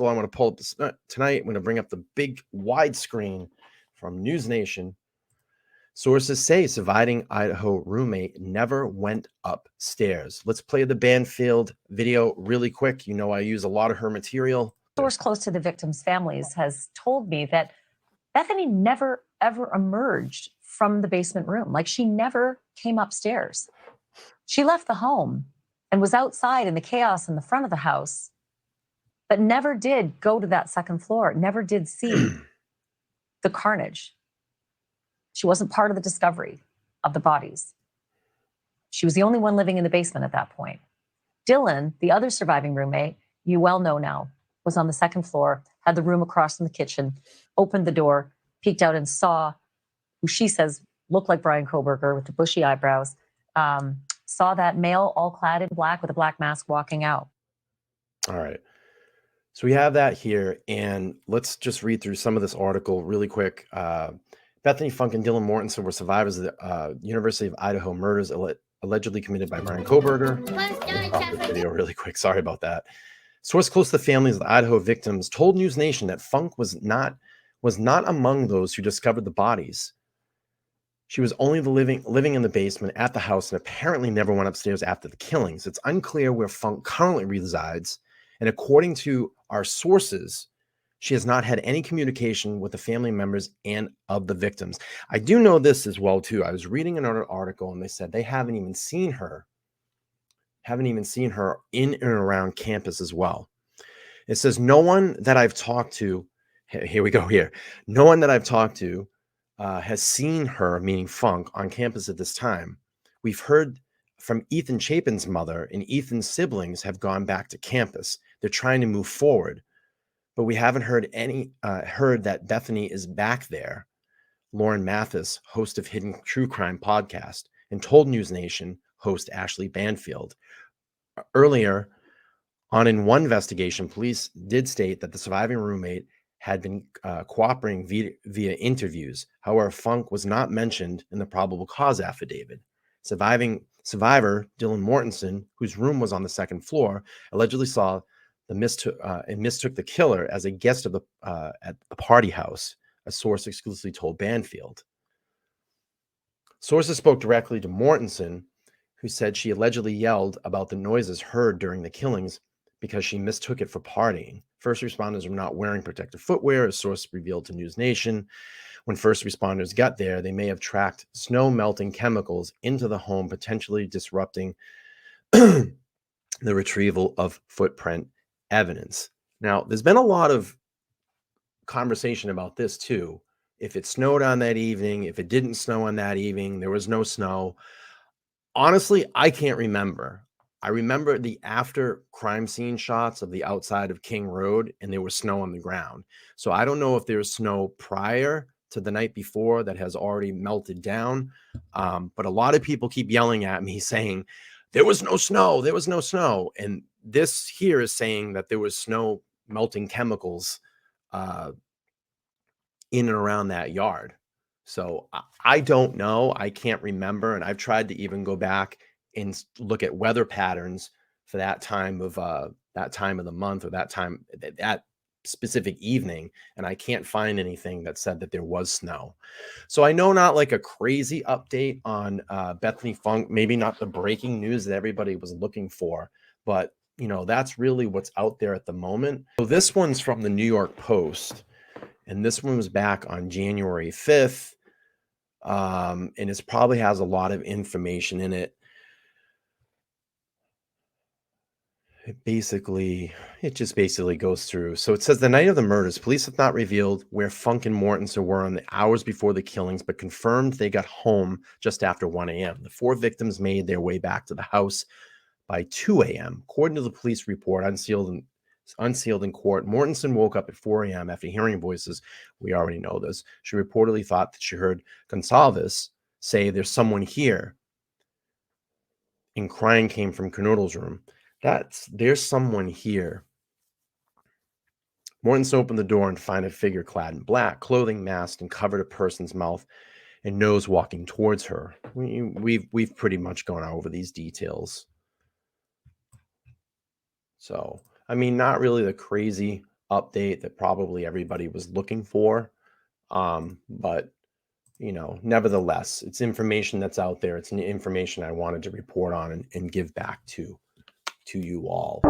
article I want to pull up tonight. I'm going to bring up the big widescreen from News Nation. Sources say surviving Idaho roommate never went upstairs. Let's play the Banfield video really quick. You know, I use a lot of her material. A source close to the victims' families has told me that Bethany never, ever emerged from the basement room. Like, she never came upstairs. She left the home and was outside in the chaos in the front of the house, but never did go to that second floor, never did see the carnage. She wasn't part of the discovery of the bodies. She was the only one living in the basement at that point. Dylan, the other surviving roommate, you well know now, was on the second floor, had the room across from the kitchen, opened the door, peeked out and saw who she says looked like Bryan Kohberger with the bushy eyebrows, saw that male all clad in black with a black mask walking out. All right. So we have that here, and let's just read through some of this article really quick. Bethany Funke and Dylan Mortensen were survivors of the University of Idaho murders allegedly committed by Bryan Kohberger. Video really quick. Sorry about that. Source close to the families of the Idaho victims told News Nation that Funke was not among those who discovered the bodies. She was only living in the basement at the house and apparently never went upstairs after the killings. It's unclear where Funke currently resides, and according to our sources, she has not had any communication with the family members and of the victims. I do know this as well, too. I was reading another article, and they said they haven't even seen her in and around campus as well. It says, no one that I've talked to, here we go here. No one that I've talked to has seen her, meaning Funke, on campus at this time. We've heard from Ethan Chapin's mother, and Ethan's siblings have gone back to campus. They're trying to move forward, but we haven't heard that Bethany is back there. Lauren Mathis, host of Hidden True Crime podcast, and told News Nation host Ashley Banfield. Earlier on in one investigation, police did state that the surviving roommate had been cooperating via interviews. However, Funke was not mentioned in the probable cause affidavit. Survivor Dylan Mortensen, whose room was on the second floor, allegedly saw and mistook the killer as a guest of at the party house, a source exclusively told Banfield. Sources spoke directly to Mortensen, who said she allegedly yelled about the noises heard during the killings because she mistook it for partying. First responders were not wearing protective footwear, a source revealed to News Nation. When first responders got there, they may have tracked snow-melting chemicals into the home, potentially disrupting the retrieval of footprint evidence. Now, there's been a lot of conversation about this too. If it snowed on that evening, if it didn't snow on that evening, there was no snow. Honestly, I can't remember. I remember the after crime scene shots of the outside of King Road, and there was snow on the ground. So I don't know if there was snow prior to the night before that has already melted down. But a lot of people keep yelling at me saying, there was no snow, there was no snow. And this here is saying that there was snow melting chemicals in and around that yard. So I don't know. I can't remember. And I've tried to even go back and look at weather patterns for that time of the month or that specific evening. And I can't find anything that said that there was snow. So I know not like a crazy update on Bethany Funke, maybe not the breaking news that everybody was looking for, but you know, that's really what's out there at the moment. So this one's from the New York Post, and this one was back on January 5th. And it probably has a lot of information in it. It just basically goes through. So it says the night of the murders, police have not revealed where Funke and Mortensen were in the hours before the killings, but confirmed they got home just after 1 a.m. The four victims made their way back to the house by 2 a.m. According to the police report, unsealed in court, Mortensen woke up at 4 a.m. after hearing voices. We already know this. She reportedly thought that she heard Gonsalves say, "There's someone here." And crying came from Kernodle's room. There's someone here. Mortensen opened the door and found a figure clad in black, clothing masked and covered a person's mouth and nose walking towards her. We've pretty much gone over these details. So, I mean, not really the crazy update that probably everybody was looking for. But, you know, nevertheless, it's information that's out there. It's information I wanted to report on and give back to you all.